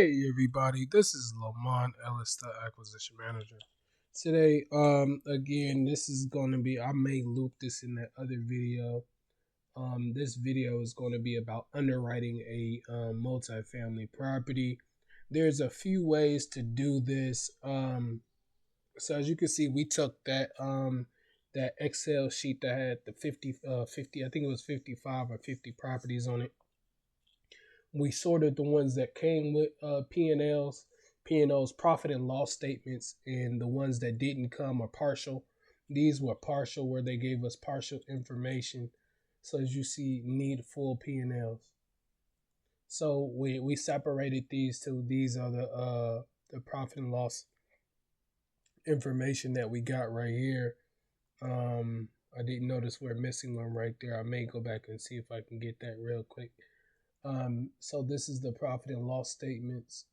Hey everybody, this is Lamont Ellis, the acquisition manager. Today, again, this is going to be, I may loop this in that other video. This video is going to be about underwriting a multifamily property. There's a few ways to do this. So as you can see, we took that Excel sheet that had the 50, I think it was 55 or 50 properties on it. We sorted the ones that came with P&Ls, P&L's profit and loss statements, and the ones that didn't come are partial. These were partial, where they gave us partial information. So as you see, need full P&Ls. So we separated these two. These are the profit and loss information that we got right here. I didn't notice we're missing one right there. I may go back and see if I can get that real quick. So this is the profit and loss statements.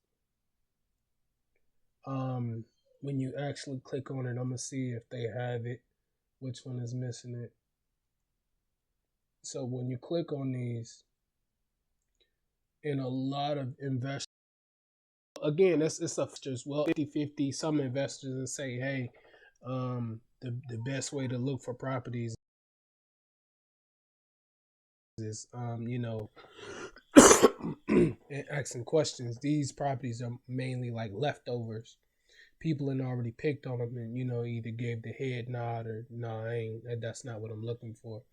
When you actually click on it, I'm gonna see if they have it, which one is missing it. So when you click on these, in a lot of investors, again, it's a just well 50-50. Some investors will say, hey, the best way to look for properties is and asking questions. These properties are mainly like leftovers. People had already picked on them and either gave the head nod or nah, that's not what I'm looking for.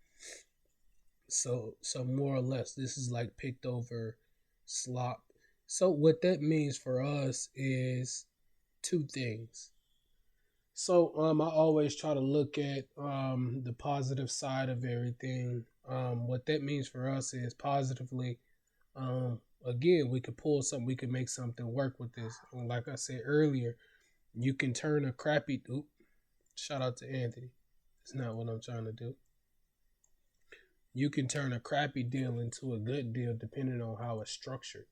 So more or less this is like picked over slop. So what that means for us is two things. So I always try to look at the positive side of everything. What that means for us is positively, again, we could pull something, we could make something work with this. And like I said earlier, you can turn a crappy, shout out to Anthony. It's not what I'm trying to do. You can turn a crappy deal into a good deal depending on how it's structured.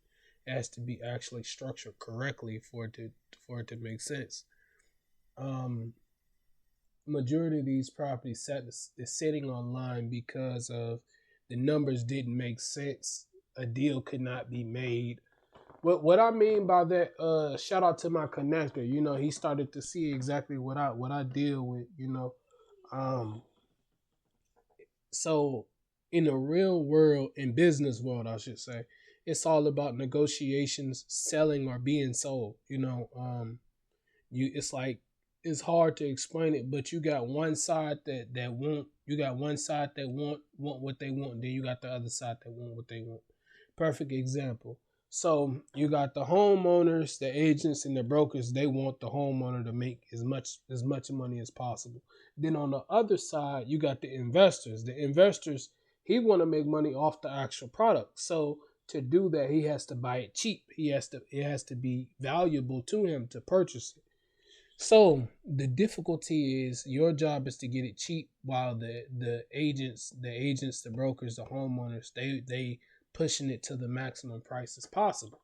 It has to be actually structured correctly for it to make sense. Majority of these properties is sitting online because of the numbers didn't make sense. A deal could not be made. What I mean by that, shout out to my connector. He started to see exactly what I deal with. So in the real world, in business world, I should say, it's all about negotiations, selling or being sold. It's like it's hard to explain it, but you got one side that want, you got one side that want what they want, and then you got the other side that want what they want. Perfect example. So you got the homeowners, the agents, and the brokers. They want the homeowner to make as much money as possible. Then on the other side, you got the investors. The investors, he want to make money off the actual product. So to do that, he has to buy it cheap. It has to be valuable to him to purchase it. So the difficulty is your job is to get it cheap, while the agents, the brokers, the homeowners, they pushing it to the maximum price as possible.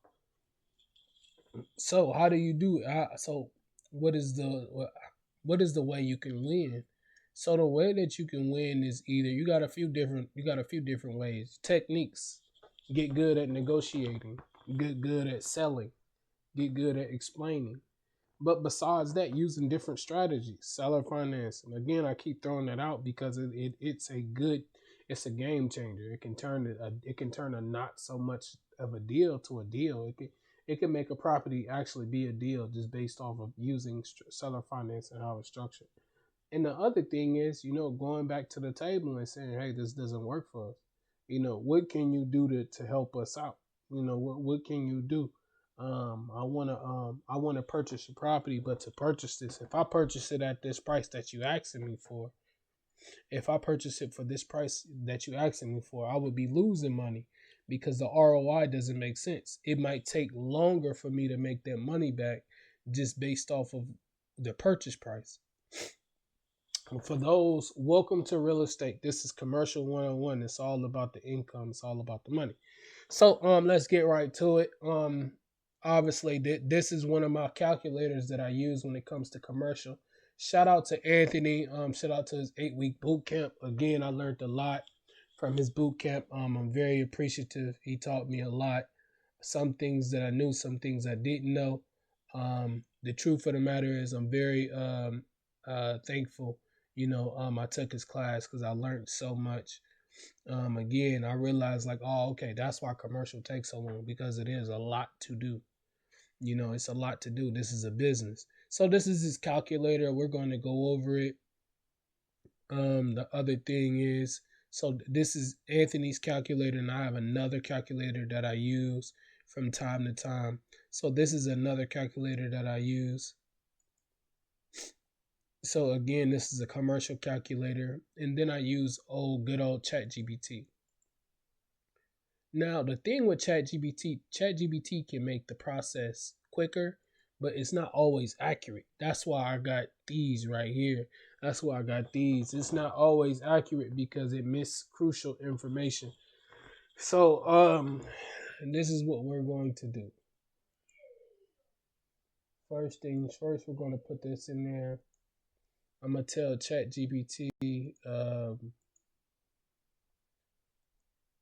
So how do you do it? So what is the way you can win? So the way that you can win is either you got a few different ways, techniques. Get good at negotiating, get good at selling, get good at explaining. But besides that, using different strategies, seller financing. Again, I keep throwing that out because it's a game changer. It can turn a not so much of a deal to a deal. It can make a property actually be a deal just based off of using seller finance and how it's structured. And the other thing is, going back to the table and saying, hey, this doesn't work for us. What can you do to help us out? What can you do? I wanna purchase a property, but to purchase this, if I purchase it at this price that you asking me for, if I purchase it for this price that you asking me for, I would be losing money because the ROI doesn't make sense. It might take longer for me to make that money back just based off of the purchase price. For those, welcome to real estate. This is commercial 101. It's all about the income. It's all about the money. So let's get right to it. Obviously, this is one of my calculators that I use when it comes to commercial. Shout out to Anthony. Shout out to his 8-week boot camp. Again, I learned a lot from his boot camp. I'm very appreciative. He taught me a lot. some things that I knew, some things I didn't know. The truth of the matter is, I'm very thankful. I took his class because I learned so much. Again, I realized like, oh, okay, that's why commercial takes so long, because it is a lot to do. It's a lot to do. This is a business. So this is his calculator. We're going to go over it. The other thing is, so this is Anthony's calculator, and I have another calculator that I use from time to time. So this is another calculator that I use. So again, this is a commercial calculator, and then I use good old ChatGPT. Now the thing with ChatGPT can make the process quicker, but it's not always accurate. That's why I got these right here. That's why I got these. It's not always accurate because it missed crucial information. So and this is what we're going to do. First things first, we're going to put this in there. I'm gonna tell ChatGPT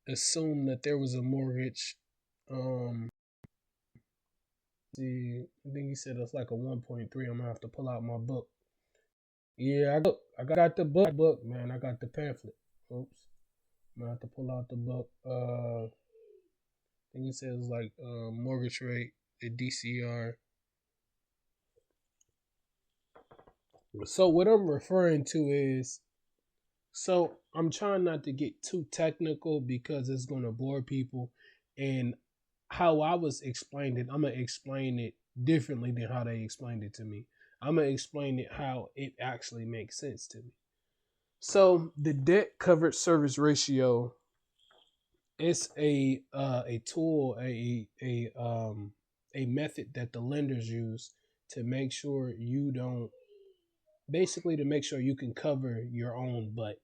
assume that there was a mortgage. See, I think he said it's like a 1.3. I'm gonna have to pull out my book. Yeah, I got the book, man. I got the pamphlet. Oops, I'm gonna have to pull out the book. I think he says like mortgage rate, the DCR. So what I'm referring to is, so I'm trying not to get too technical because it's gonna bore people, and how I was explained it, I'm gonna explain it differently than how they explained it to me. I'm gonna explain it how it actually makes sense to me. So the debt coverage service ratio is a tool, a method that the lenders use to make sure you don't, basically to make sure you can cover your own butt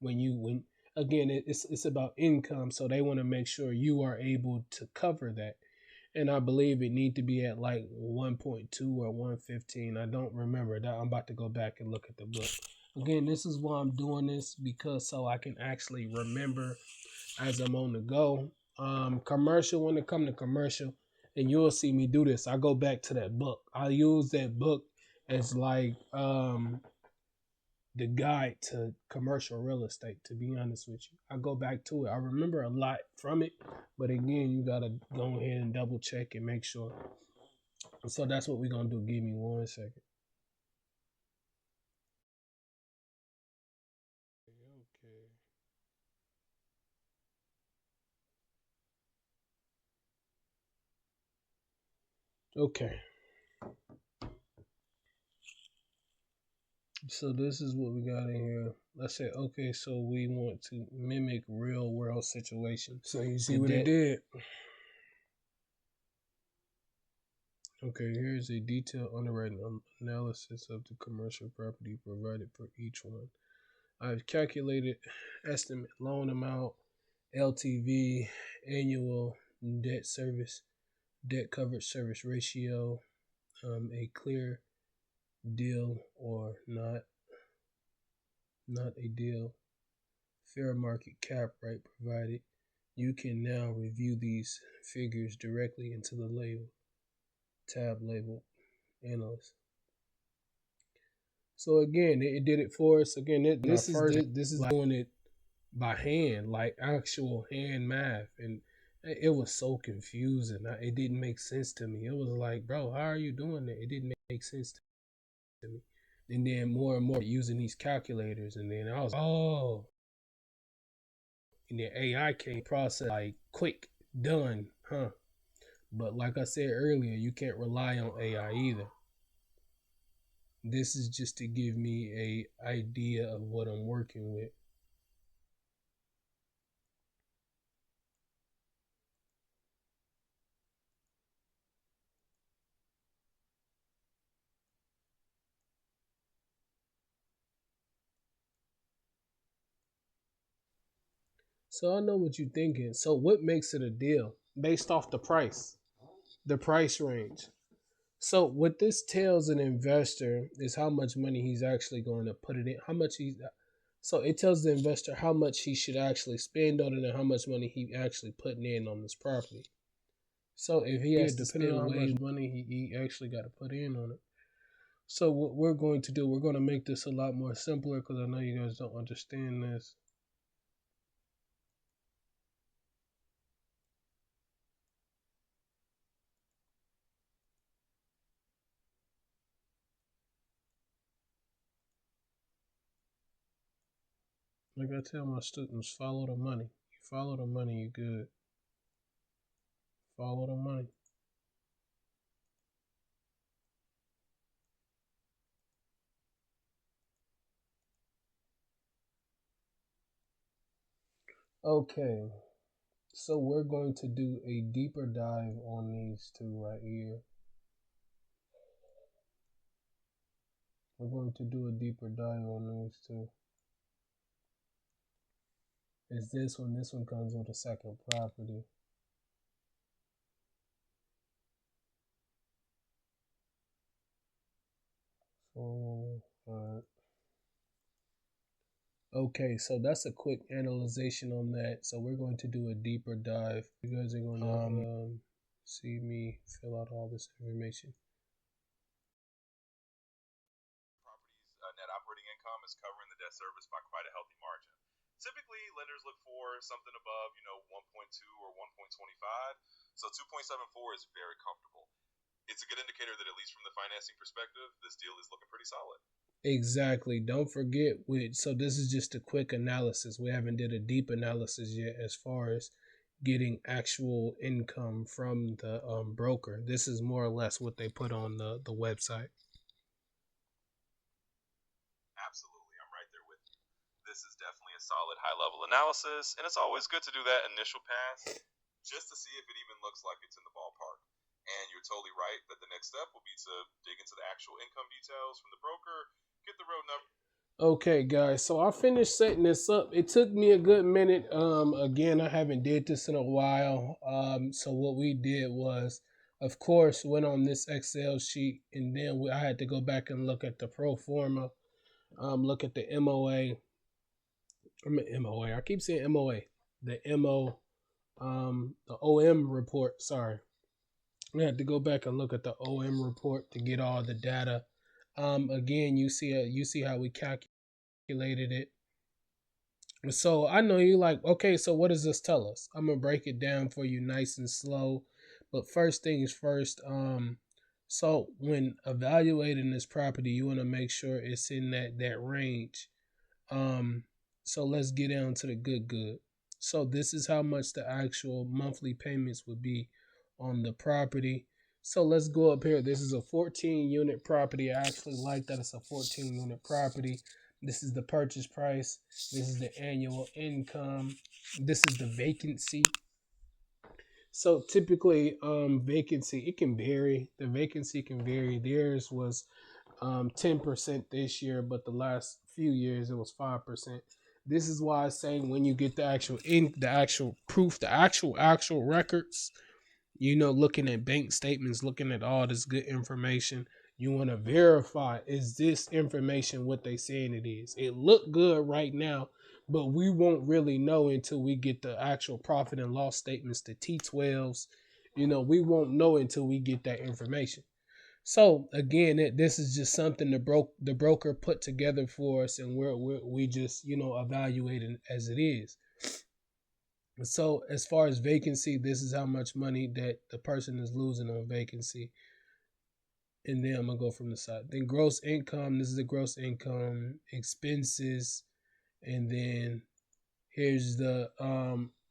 when again it's about income, so they want to make sure you are able to cover that. And I believe it need to be at like 1.2 or 115. I don't remember that. I'm about to go back and look at the book. Again, this is why I'm doing this, because so I can actually remember as I'm on the go. Commercial, when it come to commercial, and you'll see me do this, I go back to that book. I use that book as like the guide to commercial real estate, to be honest with you. I go back to it. I remember a lot from it, but again, you gotta go ahead and double check and make sure. So that's what we're gonna do. Give me 1 second. Okay. So this is what we got in here. Let's say, okay, so we want to mimic real world situations. So you see what it did? Okay, here's a detailed underwriting analysis of the commercial property provided for each one. I've calculated estimate loan amount, LTV, annual debt coverage service ratio, a clear deal or not a deal, fair market cap rate provided. You can now review these figures directly into the tab labeled analyst. So again, it did it for us. Again, this is doing it by hand, like actual hand math, and it was so confusing. It didn't make sense to me. It was like, bro, how are you doing that? It didn't make sense to me. And then more and more using these calculators, and then I was like, oh, and then AI came process like quick, done, huh? But like I said earlier, you can't rely on AI either. This is just to give me a idea of what I'm working with. So I know what you're thinking. So what makes it a deal? Based off the price range. So what this tells an investor is how much money he's actually going to put it in, how much he's, so it tells the investor how much he should actually spend on it and how much money he actually putting in on this property. So if he Yeah, has to depending spend on how way much money, he actually got to put in on it. So what we're going to do, we're going to make this a lot more simpler because I know you guys don't understand this. Like I tell my students, follow the money. You follow the money, you good. Follow the money. Okay, so we're going to do a deeper dive on these two right here. We're going to do a deeper dive on these two. Is this one? This one comes with a second property. So, okay, so that's a quick analyzation on that. So we're going to do a deeper dive. You guys are going to see me fill out all this information. Property's net operating income is covering the debt service by quite a healthy margin. Typically, lenders look for something above, 1.2 or 1.25. So 2.74 is very comfortable. It's a good indicator that at least from the financing perspective, this deal is looking pretty solid. Exactly. Don't forget so this is just a quick analysis. We haven't did a deep analysis yet as far as getting actual income from the broker. This is more or less what they put on the website. Absolutely, I'm right there with you. This is definitely a solid high level analysis, and it's always good to do that initial pass just to see if it even looks like it's in the ballpark. And you're totally right that the next step will be to dig into the actual income details from the broker, get the road number. Okay, guys, so I finished setting this up. It took me a good minute. Again, I haven't did this in a while. So what we did was, of course, went on this Excel sheet, and then I had to go back and look at the pro forma, look at the MOA. MOA. I keep saying MOA. The the OM report. Sorry, I had to go back and look at the OM report to get all the data. Again, you see how we calculated it. So I know you like, okay, so what does this tell us? I'm gonna break it down for you nice and slow. But first things first, so when evaluating this property, you want to make sure it's in that range. Um, so let's get down to the good. So this is how much the actual monthly payments would be on the property. So let's go up here. This is a 14 unit property. I actually like that it's a 14 unit property. This is the purchase price. This is the annual income. This is the vacancy. So typically, vacancy, it can vary. The vacancy can vary. Theirs was 10% this year, but the last few years it was 5%. This is why I say when you get the actual proof, the actual records, looking at bank statements, looking at all this good information, you want to verify, is this information what they saying it is? It look good right now, but we won't really know until we get the actual profit and loss statements, the T12s. We won't know until we get that information. So again, this is just something the broker put together for us, and we just evaluating as it is. So as far as vacancy, this is how much money that the person is losing on vacancy. And then I'm gonna go from the side. Then gross income, this is the gross income, expenses, and then here's the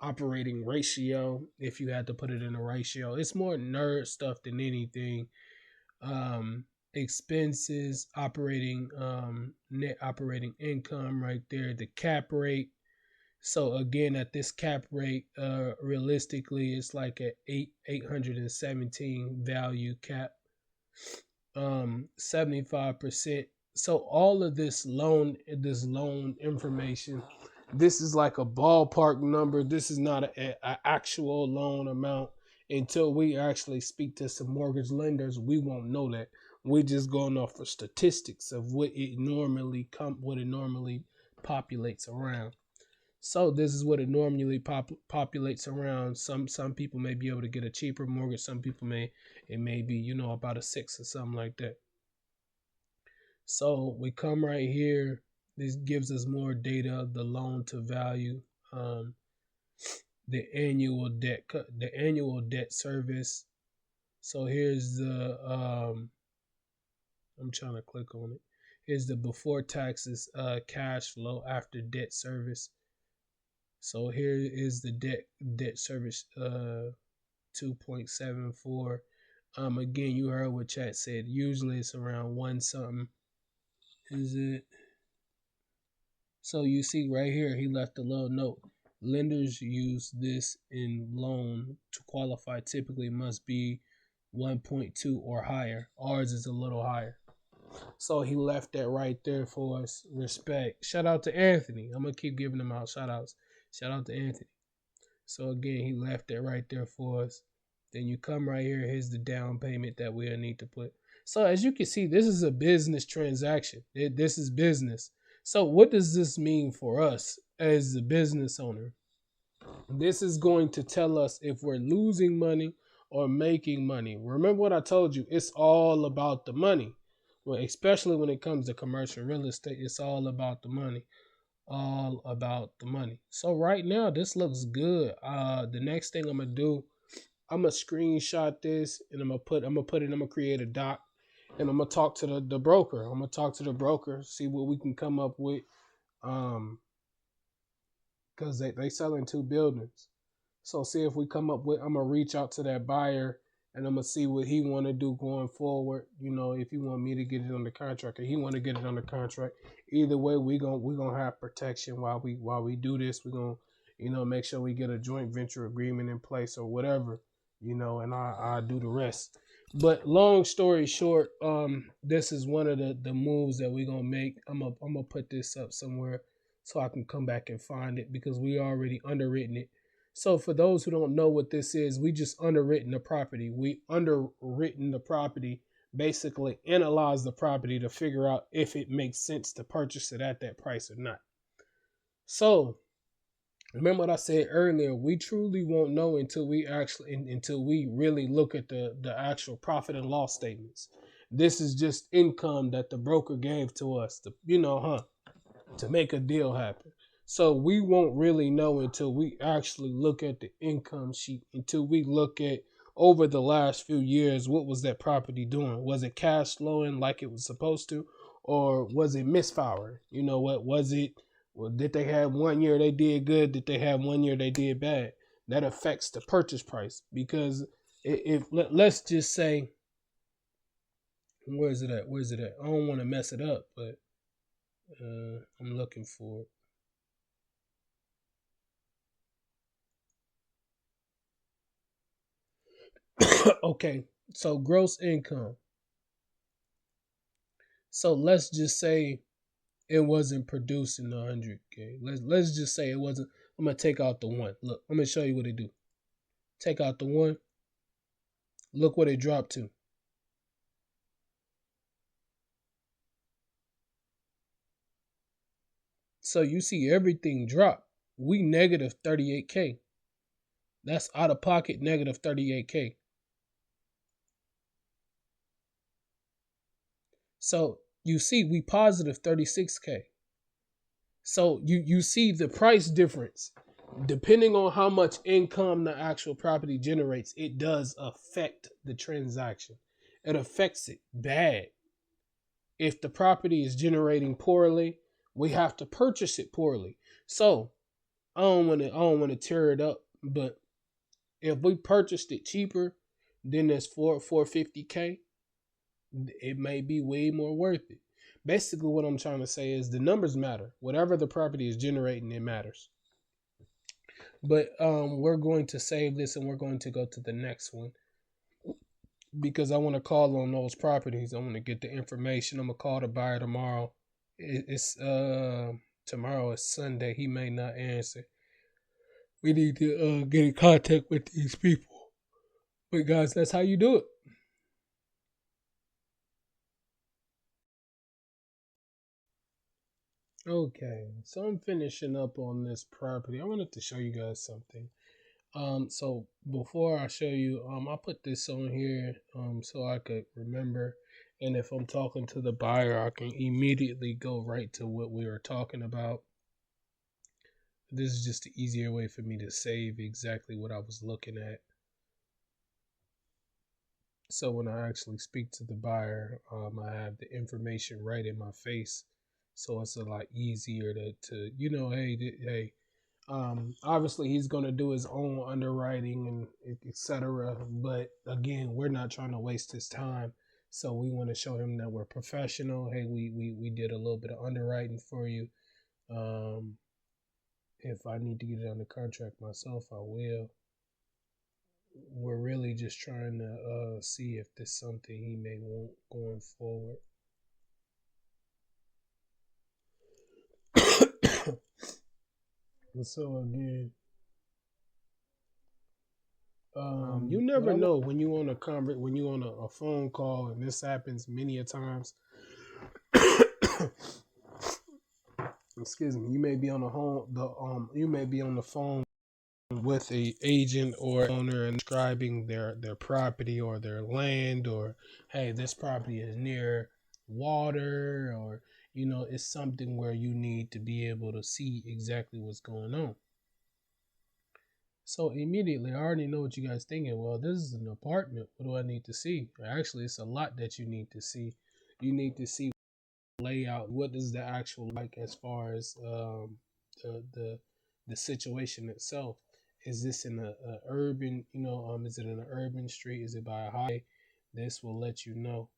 operating ratio. If you had to put it in a ratio, it's more nerd stuff than anything. Expenses, operating net operating income right there, the cap rate. So again, at this cap rate, realistically, it's like an 817 value cap, 75%. So all of this loan information, this is like a ballpark number. This is not a actual loan amount. Until we actually speak to some mortgage lenders, we won't know that. We're just going off of statistics of what it normally populates around. So this is what it normally populates around. Some people may be able to get a cheaper mortgage. Some people may it may be about a six or something like that. So we come right here. This gives us more data of the loan to value, um, the annual debt service. So here's the I'm trying to click on it. Here's the before taxes cash flow after debt service. So here is the debt service 2.74. Again, you heard what chat said. Usually it's around one something. Is it? So you see right here, he left a little note. Lenders use this in loan to qualify typically must be 1.2 or higher. Ours is a little higher. So he left that right there for us. Respect. Shout out to Anthony. I'm gonna keep giving him out shout outs. Shout out to Anthony. So again, he left that right there for us. Then you come right here. Here's the down payment that we'll need to put. So as you can see, this is a business transaction. This is business. So what does this mean for us as the business owner? This is going to tell us if we're losing money or making money. Remember what I told you? It's all about the money. Well, especially when it comes to commercial real estate, it's all about the money. All about the money. So right now, this looks good. The next thing I'm gonna do, I'm gonna screenshot this and I'm gonna create a doc and I'm gonna talk to the broker. I'm gonna talk to the broker, see what we can come up with. Um, because they selling two buildings. So see if we come up with. I'm gonna reach out to that buyer and I'm gonna see what he want to do going forward. If he want me to get it on the contract or he want to get it on the contract. Either way, we gonna have protection while we do this. We gonna make sure we get a joint venture agreement in place or whatever. And I do the rest. But long story short, this is one of the moves that we gonna make. I'm gonna put this up somewhere so I can come back and find it because we already underwritten it. So for those who don't know what this is, we just underwritten the property. We underwritten the property, basically analyze the property to figure out if it makes sense to purchase it at that price or not. So remember what I said earlier, we truly won't know until we really look at the actual profit and loss statements. This is just income that the broker gave to us to make a deal happen. So we won't really know until we actually look at the income sheet, until we look at over the last few years, what was that property doing? Was it cash flowing like it was supposed to? Or was it misfiring? What was it? Well, did they have 1 year they did good? Did they have 1 year they did bad? That affects the purchase price because if let's just say, where's it at? Where's it at? I don't want to mess it up, but I'm looking for it. Okay, so gross income. So let's just say it wasn't producing 100K. Let's just say it wasn't. I'm gonna take out the one. Look, I'm gonna show you what it do. Take out the one. Look what it dropped to. So you see everything drop. We negative 38K. That's out of pocket negative 38K. So you see we positive 36K. So you see the price difference. Depending on how much income the actual property generates, it does affect the transaction. It affects it bad. If the property is generating poorly, we have to purchase it poorly. So I don't want to tear it up, but if we purchased it cheaper than this 450K, it may be way more worth it. Basically, what I'm trying to say is the numbers matter. Whatever the property is generating, it matters. But we're going to save this and we're going to go to the next one because I want to call on those properties. I want to get the information. I'm gonna call the buyer tomorrow. It's tomorrow is Sunday. He may not answer. We need to get in contact with these people. But guys, that's how you do it. Okay, so I'm finishing up on this property. I wanted to show you guys something. So before I show you, I put this on here, so I could remember, and if I'm talking to the buyer, I can immediately go right to what we were talking about. This is just the easier way for me to save exactly what I was looking at. So when I actually speak to the buyer, I have the information right in my face, so it's a lot easier to hey, obviously he's going to do his own underwriting and etc. But again, we're not trying to waste his time, so we want to show him that we're professional. Hey, we did a little bit of underwriting for you. Um, if I need to get it under contract myself, I will. We're really just trying to see if there's something he may want going forward. So again, you What never I want. know when you on when you on a phone call, and this happens many a times. Excuse me. You may be on you may be on the phone with a agent or owner and describing their property or their land, or hey, this property is near water, or it's something where you need to be able to see exactly what's going on. So immediately, I already know what you guys thinking. Well, this is an apartment. What do I need to see? Actually, it's a lot that you need to see. You need to see layout. What is the actual like as far as the the the situation itself? Is this in a urban? Is it in an urban street? Is it by a highway? This will let you know.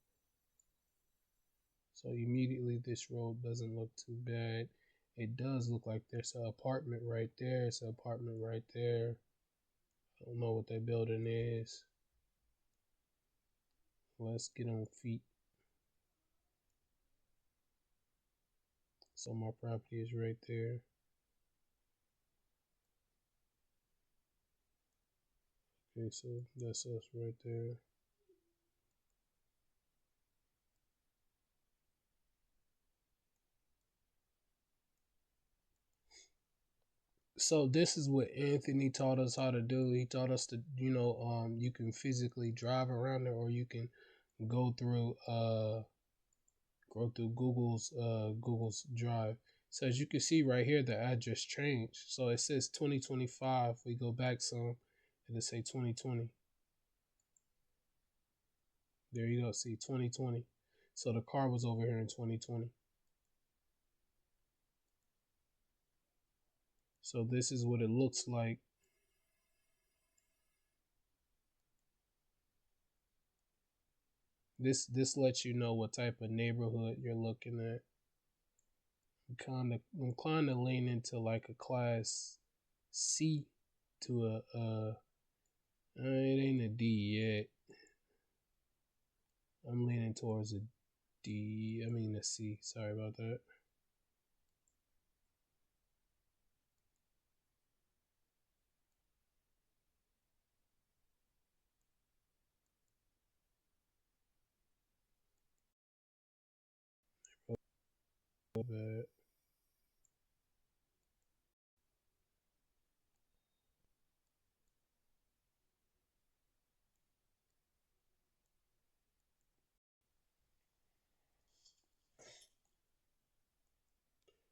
So immediately, this road doesn't look too bad. It does look like there's an apartment right there. It's an apartment right there. I don't know what that building is. Let's get on feet. So my property is right there. Okay, so that's us right there. So this is what Anthony taught us how to do. He taught us to, you can physically drive around there, or you can go through Google's Drive. So as you can see right here, the address changed. So it says 2025. We go back some, and it say 2020. There you go. See 2020. So the car was over here in 2020. So this is what it looks like. This lets you know what type of neighborhood you're looking at. I'm inclined to lean into like a class C to it ain't a D yet. I'm leaning towards a D. I mean a C. Sorry about that. Bad.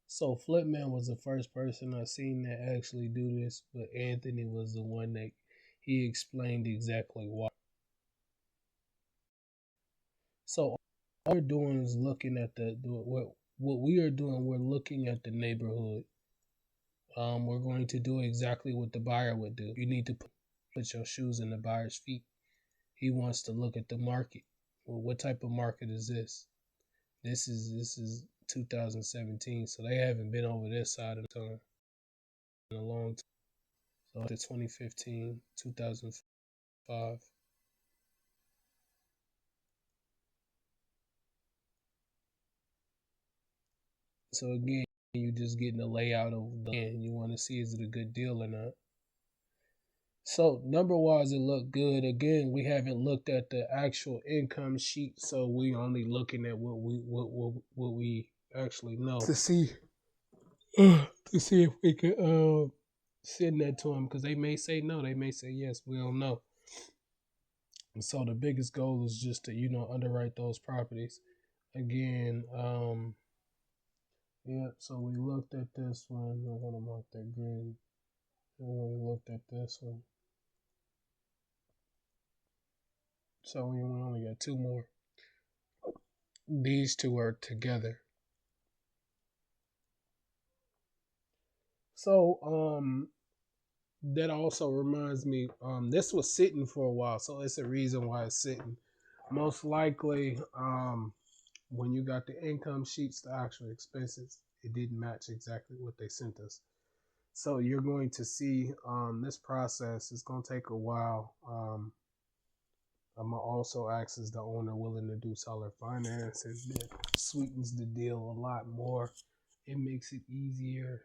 So Flipman was the first person I seen that actually do this, but Anthony was the one that he explained exactly why. So all we're doing is looking at what we are doing. We're looking at the neighborhood. We're going to do exactly what the buyer would do. You need to put your shoes in the buyer's feet. He wants to look at the market. Well, what type of market is this? This is 2017, so they haven't been over this side of the time in a long time. So the 2015, 2005. So again, you just getting the layout of the land. You want to see is it a good deal or not. So number wise, it looked good. Again, we haven't looked at the actual income sheet, so we only looking at what we actually know to see. to see if we could send that to them because they may say no, they may say yes. We don't know. And so the biggest goal is just to underwrite those properties again. Yeah. So we looked at this one. I'm gonna mark that green. And we looked at this one. So we only got two more. These two are together. So that also reminds me, this was sitting for a while, so it's a reason why it's sitting. Most likely, when you got the income sheets, the actual expenses, it didn't match exactly what they sent us. So you're going to see this process is going to take a while. I'm gonna also ask is the owner willing to do seller finances. That sweetens the deal a lot more. It makes it easier,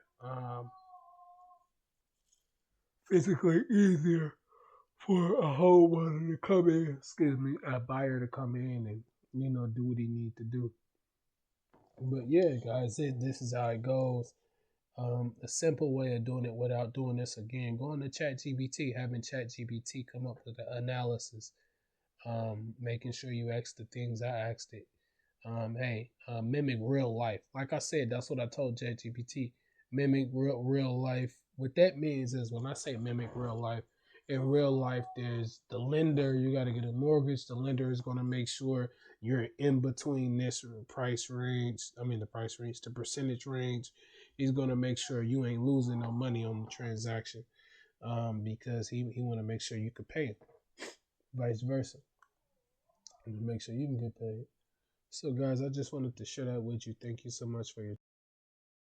physically easier for a homeowner to come in. Excuse me, a buyer to come in and do what he need to do. But yeah, guys, this is how it goes. A simple way of doing it without doing this again, going to ChatGPT, having ChatGPT come up with the analysis, making sure you ask the things I asked it. Hey, mimic real life. Like I said, that's what I told ChatGPT. Mimic real life. What that means is when I say mimic real life, in real life, there's the lender. You got to get a mortgage. The lender is going to make sure you're in between this price range. I mean, the price range, the percentage range. He's going to make sure you ain't losing no money on the transaction, because he want to make sure you could pay him. Vice versa, and make sure you can get paid. So, guys, I just wanted to share that with you. Thank you so much for your